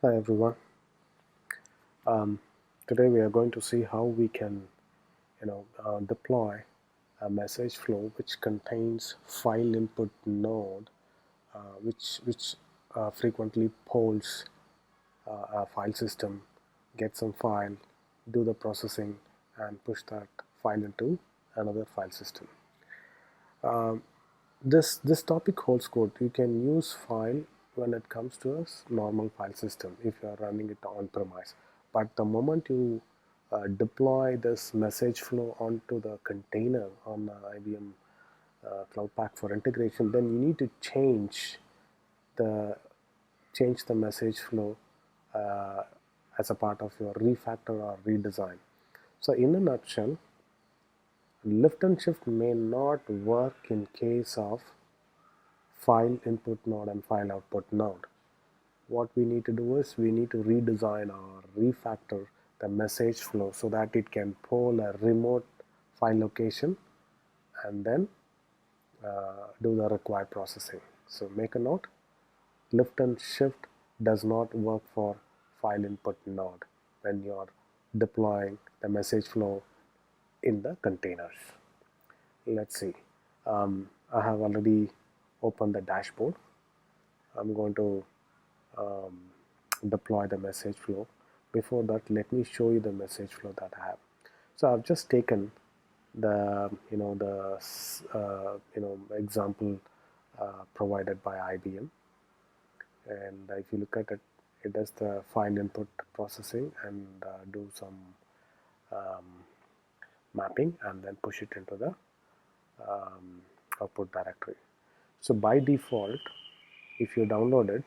Hi everyone. Um, Today we are going to see how we can, deploy a message flow which contains file input node, which frequently polls a file system, get some file, do the processing, and push that file into another file system. This topic holds good. You can use file when it comes to a normal file system if you are running it on premise. But the moment you deploy this message flow onto the container on IBM Cloud Pak for integration, then you need to the change the message flow uh, as a part of your refactor or redesign. So in a nutshell, lift and shift may not work in case of file input node and file output node. What we need to do is we need to redesign or refactor the message flow so that it can poll a remote file location and then do the required processing. So make a note, lift and shift does not work for file input node when you're deploying the message flow in the containers. Let's see. I have already opened the dashboard. I'm going to um, deploy the message flow. Before that, let me show you the message flow that I have. So I've just taken the example provided by IBM, and if you look at it, it does the file input processing and do some um, mapping and then push it into the um, output directory. So by default, if you download it,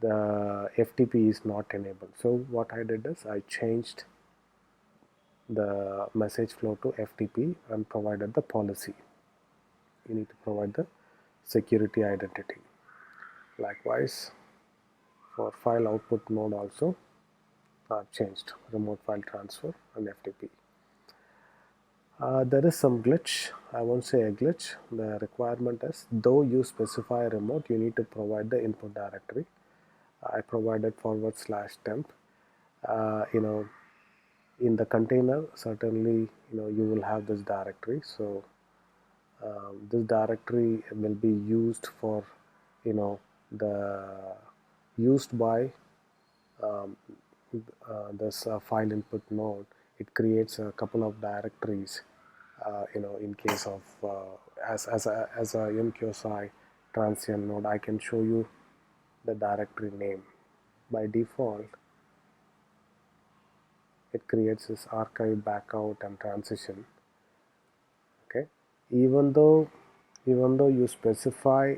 the FTP is not enabled. So what I did is I changed the message flow to FTP and provided the policy. You need to provide the security identity. Likewise, for file output node also, I've changed remote file transfer and FTP. There is some glitch. I won't say a glitch. The requirement is, though you specify remote, you need to provide the input directory. I provided /temp. You know, in the container, certainly, you will have this directory. So this directory will be used for, the used by um, this file input node. It creates a couple of directories, in case of as a MQSI transient node. I can show you the directory name. By default, it creates this archive, backout, and transition. Okay, even though you specify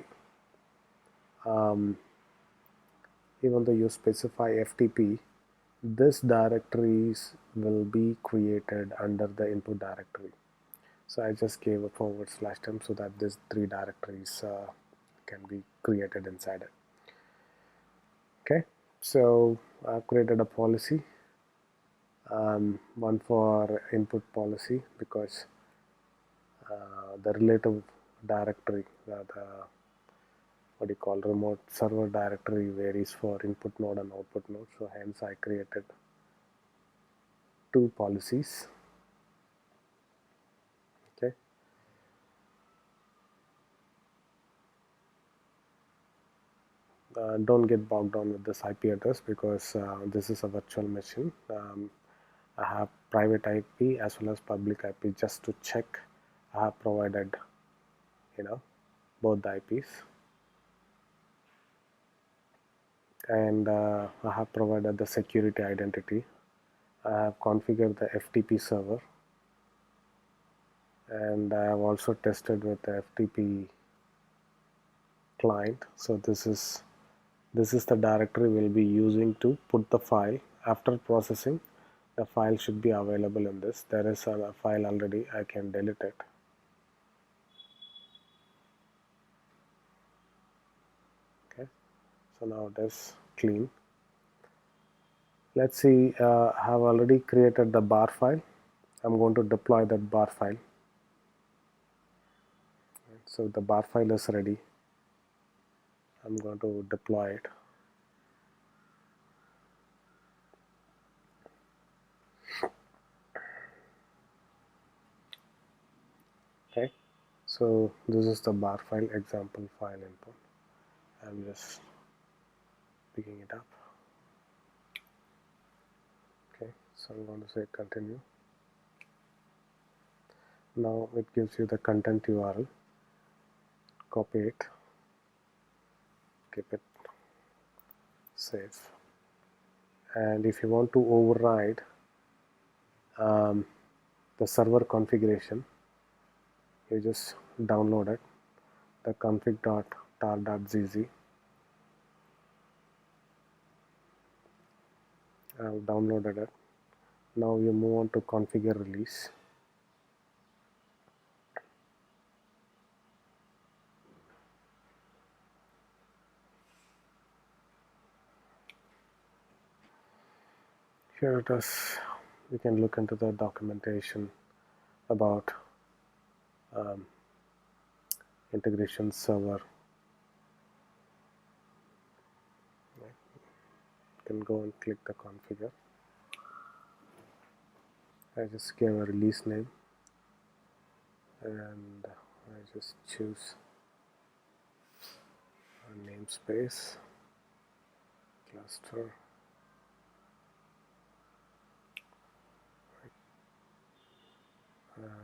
um, FTP, this directories will be created under the input directory. So I just gave a /temp so that these three directories can be created inside it. Okay, so I've created a policy, one for input policy, because the relative directory, the what you call remote server directory, varies for input node and output node. So hence I created two policies. Okay, don't get bogged down with this IP address because this is a virtual machine. I have private IP as well as public IP. Just to check, I have provided both the IPs, and I have provided the security identity. I have configured the FTP server, and I have also tested with the FTP client. So this is the directory we'll be using to put the file. After processing, the file should be available in this. There is a file already. I can delete it. Okay, so now it is clean. Let's see, I have already created the bar file. I'm going to deploy that bar file. So the bar file is ready. I'm going to deploy it. So this is the bar file example file input. I'm just picking it up. Okay, so I'm going to say continue. Now it gives you the content URL. Copy it, keep it safe, and if you want to override the server configuration, you just download it, the config.tar.zz. I've downloaded it. Now you move on to configure release. Here it is. You can look into the documentation about integration server. You can go and click the configure. I just gave a release name and I just choose a namespace, cluster, and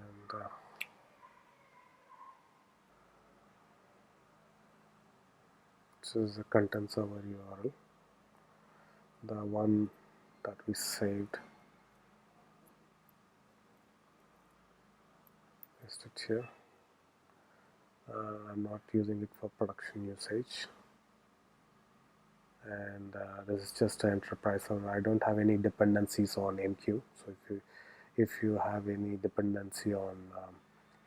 this is the content server URL, the one that we saved. Paste it here. I'm not using it for production usage, and this is just an enterprise server. I don't have any dependencies on MQ. So if you have any dependency on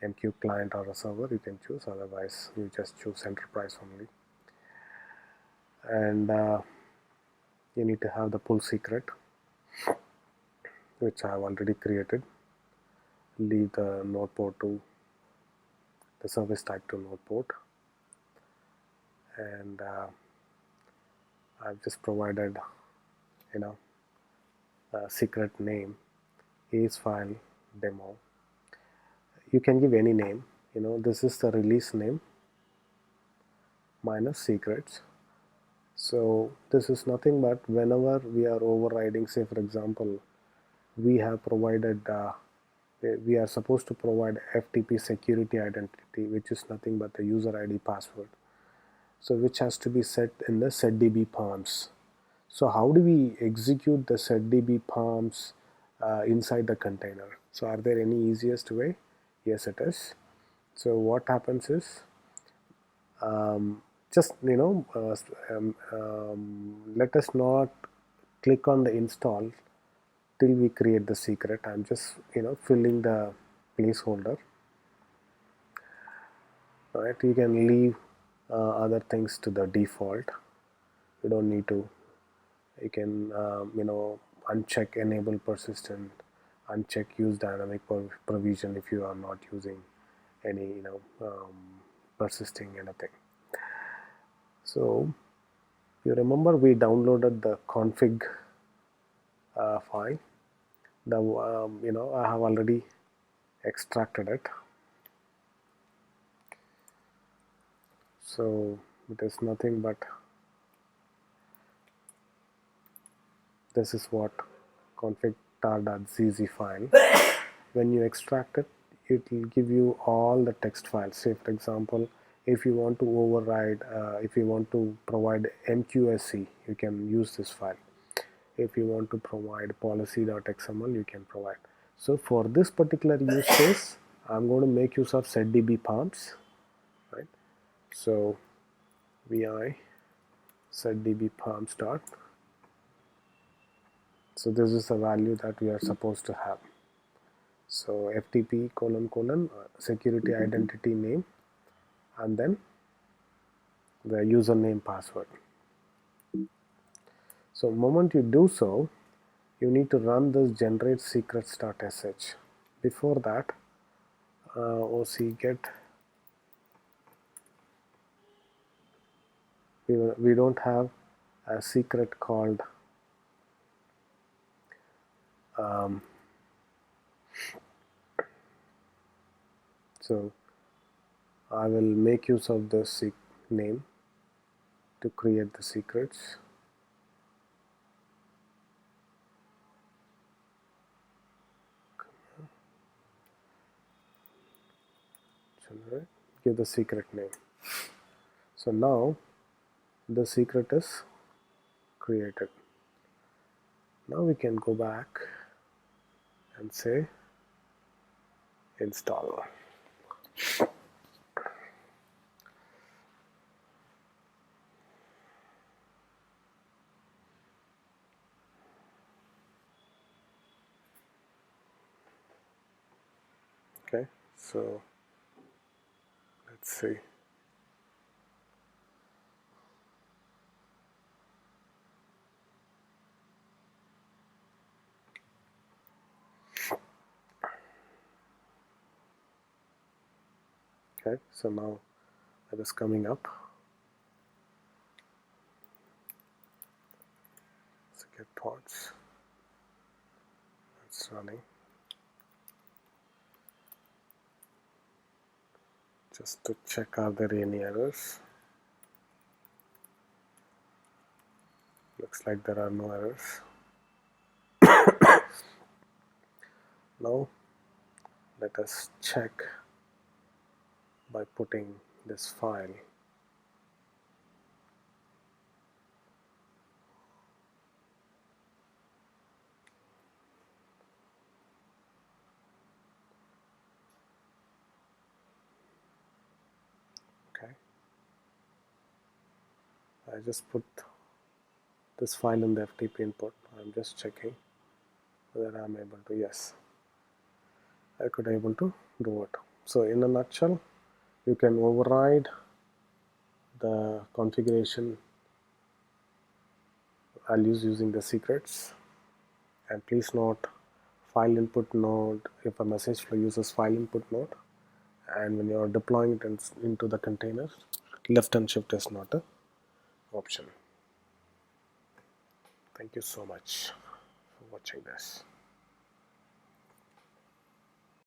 MQ client or a server, you can choose. Otherwise, you just choose enterprise only. And you need to have the pull secret, which I have already created. Leave the node port to the service type to node port, and I've just provided a secret name is file demo. You can give any name. This is the release name minus secrets. So this is nothing but whenever we are overriding, say for example, we have provided we are supposed to provide FTP security identity, which is nothing but the user ID password, so which has to be set in the setDB params. So how do we execute the setDB params inside the container? So are there any easiest way? Yes, it is. So what happens is just let us not click on the install till we create the secret. I'm just filling the placeholder. Right, you can leave other things to the default. You don't need to. You can uncheck enable persistent, uncheck use dynamic provision if you are not using any persisting anything. So you remember we downloaded the config file. I have already extracted it. So it is nothing but this is what config tar.zz file. When you extract it, it will give you all the text files. Say for example, if you want to override, if you want to provide MQSC, you can use this file. If you want to provide policy.xml, you can provide. So for this particular use case, I'm going to make use of setDB params, right? So vi setDB params dot. So this is the value that we are supposed to have. So FTP : security identity name, and then the username password. So moment you do so, you need to run this generate secrets.sh. Before that, OC get, we don't have a secret called so I will make use of this name to create the secrets. Generate, give the secret name. So now the secret is created. Now we can go back and say install. Okay, so let's see. Okay, so now it is coming up. Secret pods. It's running. Just to check, are there any errors? Looks like there are no errors. Now let us check by putting this file. Okay, I just put this file in the FTP input. I'm just checking whether I'm able to. Yes, I could able to do it. So in a nutshell, you can override the configuration values using the secrets. And please note, file input node, if a message flow uses file input node, and when you're deploying it into the container, left and shift is not an option. Thank you so much for watching this.